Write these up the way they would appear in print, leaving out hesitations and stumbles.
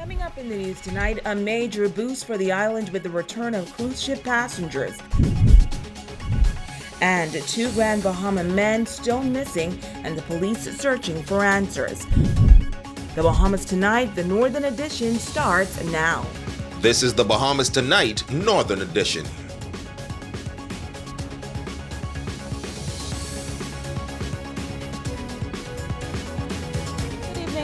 Coming up in the news tonight, a major boost for the island with the return of cruise ship passengers. And 2 Grand Bahama men still missing and the police searching for answers. The Bahamas Tonight, the Northern Edition, starts now. This is the Bahamas Tonight, Northern Edition.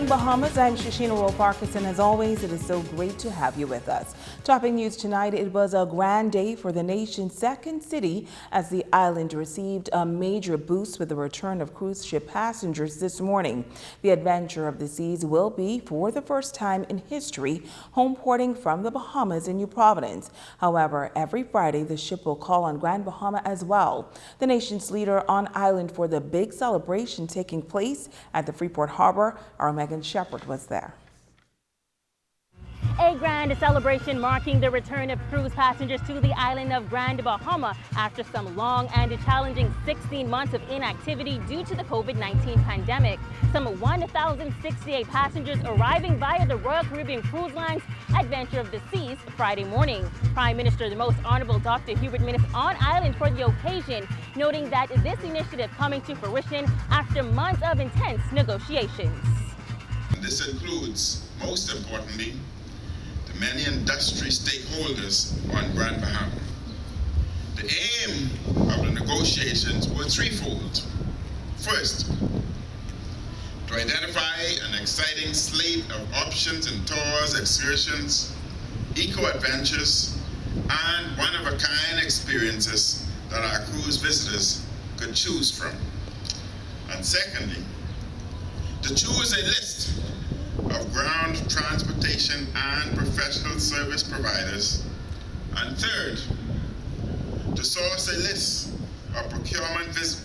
Bahamas, I'm Shashina Roll-Farkas, and as always, it is so great to have you with us. Topping news tonight, it was a grand day for the nation's second city as the island received a major boost with the return of cruise ship passengers this morning. The Adventure of the Seas will be, for the first time in history, home porting from the Bahamas in New Providence. However, every Friday, the ship will call on Grand Bahama as well. The nation's leader on island for the big celebration taking place at the Freeport Harbor, our Megan Shepherd was there. A grand celebration marking the return of cruise passengers to the island of Grand Bahama after some long and challenging 16 months of inactivity due to the COVID-19 pandemic. Some 1,068 passengers arriving via the Royal Caribbean Cruise Line's Adventure of the Seas Friday morning. Prime Minister, the Most Honorable Dr. Hubert Minnis on island for the occasion, noting that this initiative coming to fruition after months of intense negotiations. This includes, most importantly, the many industry stakeholders on Grand Bahama. The aim of the negotiations were threefold. First, to identify an exciting slate of options in tours, excursions, eco-adventures, and one-of-a-kind experiences that our cruise visitors could choose from. And secondly, to choose a list of ground transportation and professional service providers. And third, to source a list of procurement vendors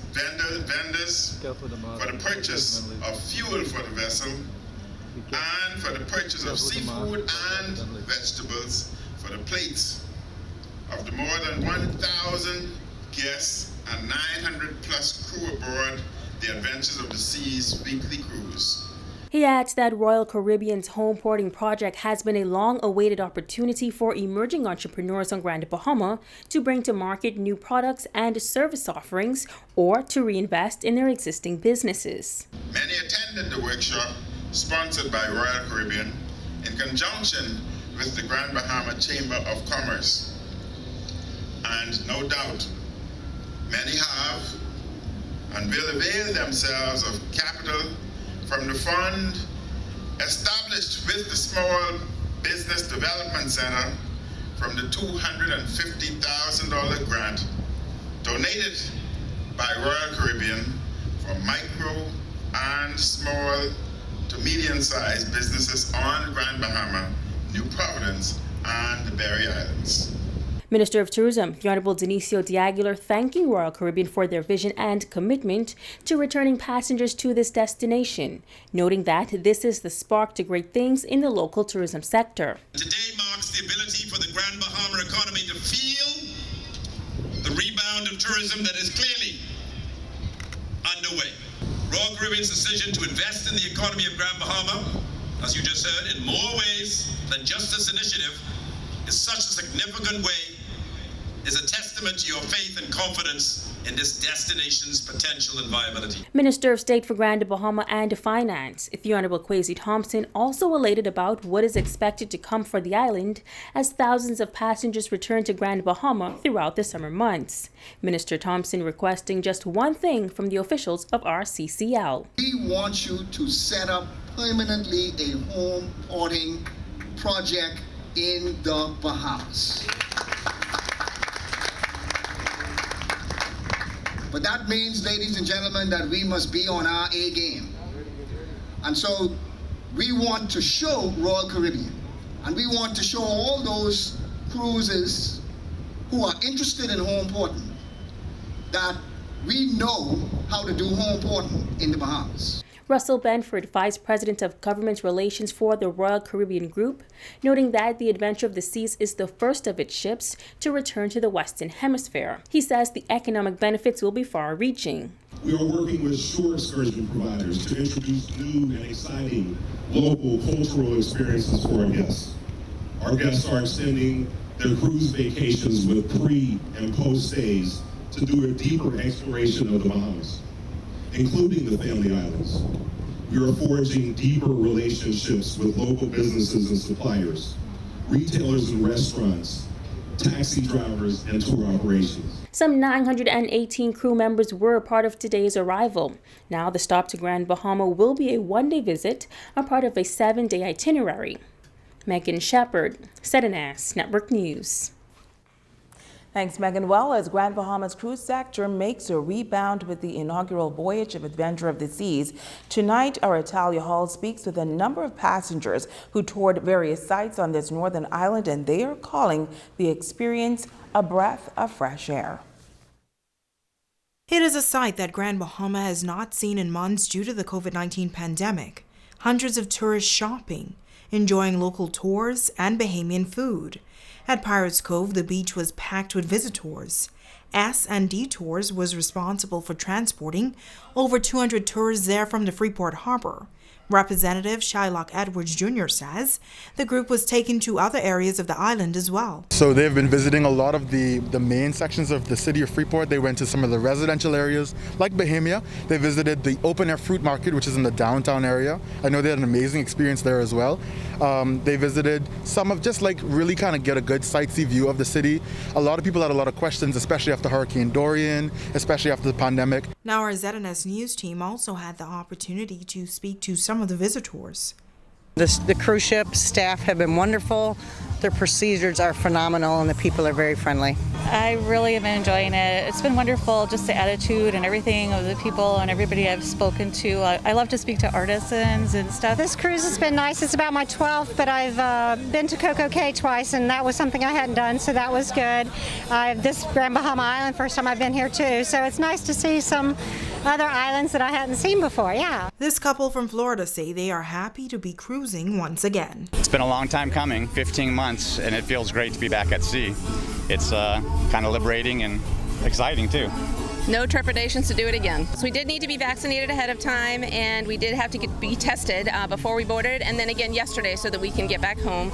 for the purchase of fuel for the vessel and for the purchase of seafood and vegetables for the plates of the more than 1,000 guests and 900 plus crew aboard the Adventures of the Seas weekly cruise. He adds that Royal Caribbean's home porting project has been a long-awaited opportunity for emerging entrepreneurs on Grand Bahama to bring to market new products and service offerings or to reinvest in their existing businesses. Many attended the workshop sponsored by Royal Caribbean in conjunction with the Grand Bahama Chamber of Commerce. And no doubt, many have and will avail themselves of capital from the fund established with the Small Business Development Center from the $250,000 grant donated by Royal Caribbean for micro and small to medium-sized businesses on Grand Bahama, New Providence, and the Berry Islands. Minister of Tourism, the Honorable Denicio de Aguilar, thanking Royal Caribbean for their vision and commitment to returning passengers to this destination, noting that this is the spark to great things in the local tourism sector. Today marks the ability for the Grand Bahama economy to feel the rebound of tourism that is clearly underway. Royal Caribbean's decision to invest in the economy of Grand Bahama, as you just heard, in more ways than just this initiative, is such a significant way, is a testament to your faith and confidence in this destination's potential and viability. Minister of State for Grand Bahama and Finance, the Honorable Kwesi Thompson, also elated about what is expected to come for the island as thousands of passengers return to Grand Bahama throughout the summer months. Minister Thompson requesting just one thing from the officials of RCCL. We want you to set up permanently a home porting project in the Bahamas. But that means, ladies and gentlemen, that we must be on our A game. And so we want to show Royal Caribbean, and we want to show all those cruises who are interested in home porting that we know how to do home porting in the Bahamas. Russell Benford, Vice President of Government Relations for the Royal Caribbean Group, noting that the Adventure of the Seas is the first of its ships to return to the Western Hemisphere. He says the economic benefits will be far-reaching. We are working with shore excursion providers to introduce new and exciting local cultural experiences for our guests. Our guests are extending their cruise vacations with pre- and post-stays to do a deeper exploration of the Bahamas, including the Family Islands. We are forging deeper relationships with local businesses and suppliers, retailers and restaurants, taxi drivers, and tour operations. Some 918 crew members were a part of today's arrival. Now the stop to Grand Bahama will be a one-day visit, a part of a 7-day itinerary. Megan Shepard, ZNS Network News. Thanks, Megan. Well, as Grand Bahama's cruise sector makes a rebound with the inaugural voyage of Adventure of the Seas, tonight our Italia Hall speaks with a number of passengers who toured various sites on this northern island, and they are calling the experience a breath of fresh air. It is a sight that Grand Bahama has not seen in months due to the COVID-19 pandemic. Hundreds of tourists shopping, enjoying local tours and Bahamian food. At Pirates Cove, the beach was packed with visitors. S&D Tours was responsible for transporting over 200 tourists there from the Freeport harbor. Representative Shylock Edwards Jr. says the group was taken to other areas of the island as well. So they've been visiting a lot of the main sections of the city of Freeport. They went to some of the residential areas like Bahamia. They visited the open air fruit market, which is in the downtown area. I know they had an amazing experience there as well. They visited some of just like really kind of get a good sightsee view of the city. A lot of people had a lot of questions, especially after Hurricane Dorian, especially after the pandemic. Now our ZNS News team also had the opportunity to speak to some of the visitors. The cruise ship staff have been wonderful. Their procedures are phenomenal and the people are very friendly. I really have been enjoying it. It's been wonderful, just the attitude and everything of the people and everybody I've spoken to. I love to speak to artisans and stuff. This cruise has been nice. It's about my 12th, but I've been to Coco Cay twice, and that was something I hadn't done, so that was good. This Grand Bahama Island, first time I've been here too, so it's nice to see some other islands that I hadn't seen before, yeah. This couple from Florida say they are happy to be cruising once again. It's been a long time coming, 15 months, and it feels great to be back at sea. It's kind of liberating and exciting too. No trepidations to do it again. So we did need to be vaccinated ahead of time, and we did have to be tested before we boarded, and then again yesterday so that we can get back home.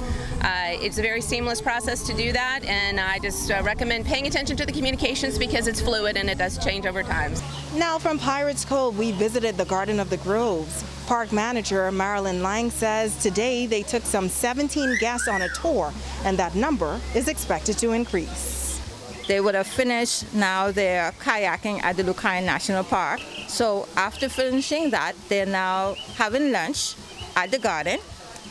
It's a very seamless process to do that, and I just recommend paying attention to the communications because it's fluid and it does change over time. Now from Pirates Cove, we visited the Garden of the Groves. Park manager Marilyn Lang says today they took some 17 guests on a tour, and that number is expected to increase. They would have finished now their kayaking at the Lucayan National Park. So after finishing that, they're now having lunch at the garden.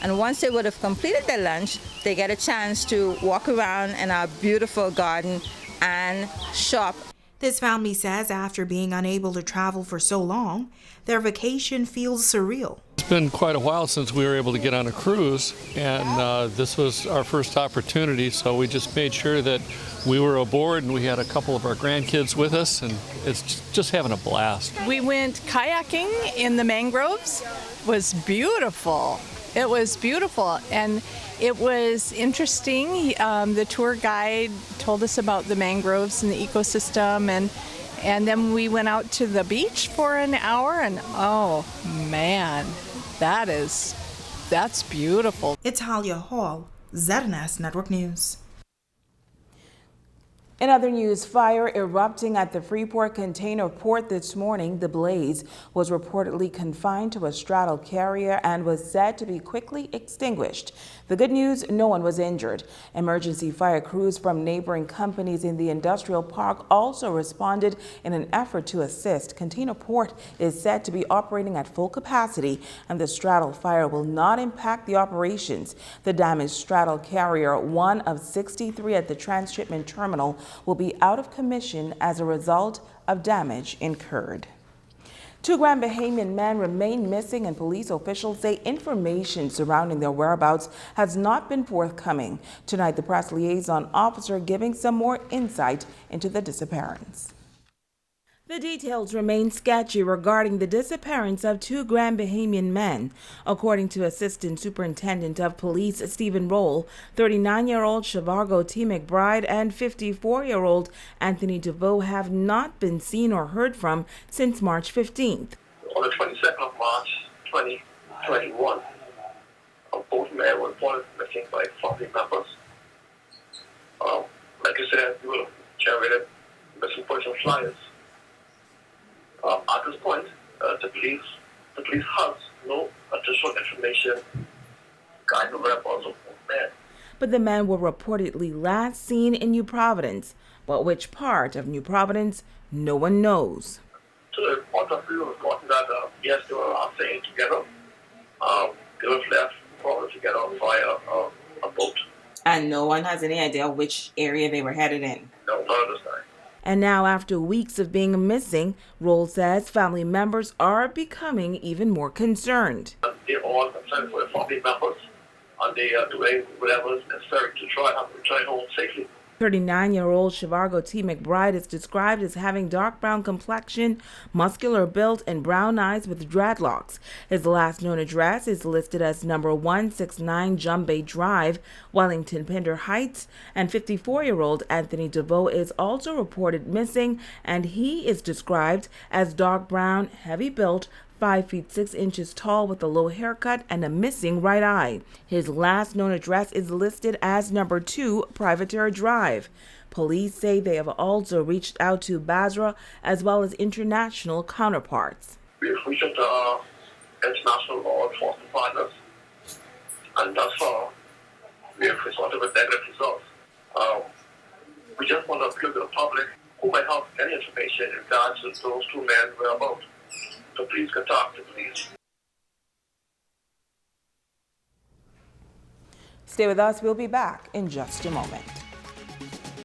And once they would have completed their lunch, they get a chance to walk around in our beautiful garden and shop. This family says after being unable to travel for so long, their vacation feels surreal. It's been quite a while since we were able to get on a cruise, and this was our first opportunity, so we just made sure that we were aboard and we had a couple of our grandkids with us, and it's just having a blast. We went kayaking in the mangroves. It was beautiful. It was beautiful, and it was interesting. The tour guide told us about the mangroves and the ecosystem, and then we went out to the beach for an hour, and oh man, that's beautiful. Italia Hall, ZNS Network News. In other news, fire erupting at the Freeport container port this morning. The blaze was reportedly confined to a straddle carrier and was said to be quickly extinguished. The good news, no one was injured. Emergency fire crews from neighboring companies in the industrial park also responded in an effort to assist. Container port is said to be operating at full capacity, and the straddle fire will not impact the operations. The damaged straddle carrier, one of 63 at the transshipment terminal, will be out of commission as a result of damage incurred. 2 Grand Bahamian men remain missing, and police officials say information surrounding their whereabouts has not been forthcoming. Tonight, the press liaison officer giving some more insight into the disappearance. The details remain sketchy regarding the disappearance of two Grand Bahamian men. According to Assistant Superintendent of Police Stephen Roll, 39-year-old Shivargo T. McBride and 54-year-old Anthony DeVoe have not been seen or heard from since March 15th. On the 22nd of March 2021, both men were reported missing by family members. Like I said, we will generate missing person flyers. At this point, the police has no additional information regarding the whereabouts of both men. But the men were reportedly last seen in New Providence. But which part of New Providence, no one knows. To the point of view, reporting that yes, they were last seen together. They were left probably together via a boat. And no one has any idea which area they were headed in. No, not at this time. And now, after weeks of being missing, Roll says family members are becoming even more concerned. They're all concerned for their family members, and they are doing whatever is necessary to try and return home safely. 39-year-old Shivargo T. McBride is described as having dark brown complexion, muscular build, and brown eyes with dreadlocks. His last known address is listed as number 169 Jumbay Drive, Wellington Pender Heights, and 54-year-old Anthony DeVoe is also reported missing, and he is described as dark brown, heavy built, 5 feet 6 inches tall with a low haircut and a missing right eye. His last known address is listed as number 2 Privateer Drive. Police say they have also reached out to Basra as well as international counterparts. We have reached out to our international law enforcement partners, and thus far we have resorted with negative results. We just want to appeal to the public who might have any information in regards to those two men whereabouts. So please contact the police. Stay with us. We'll be back in just a moment.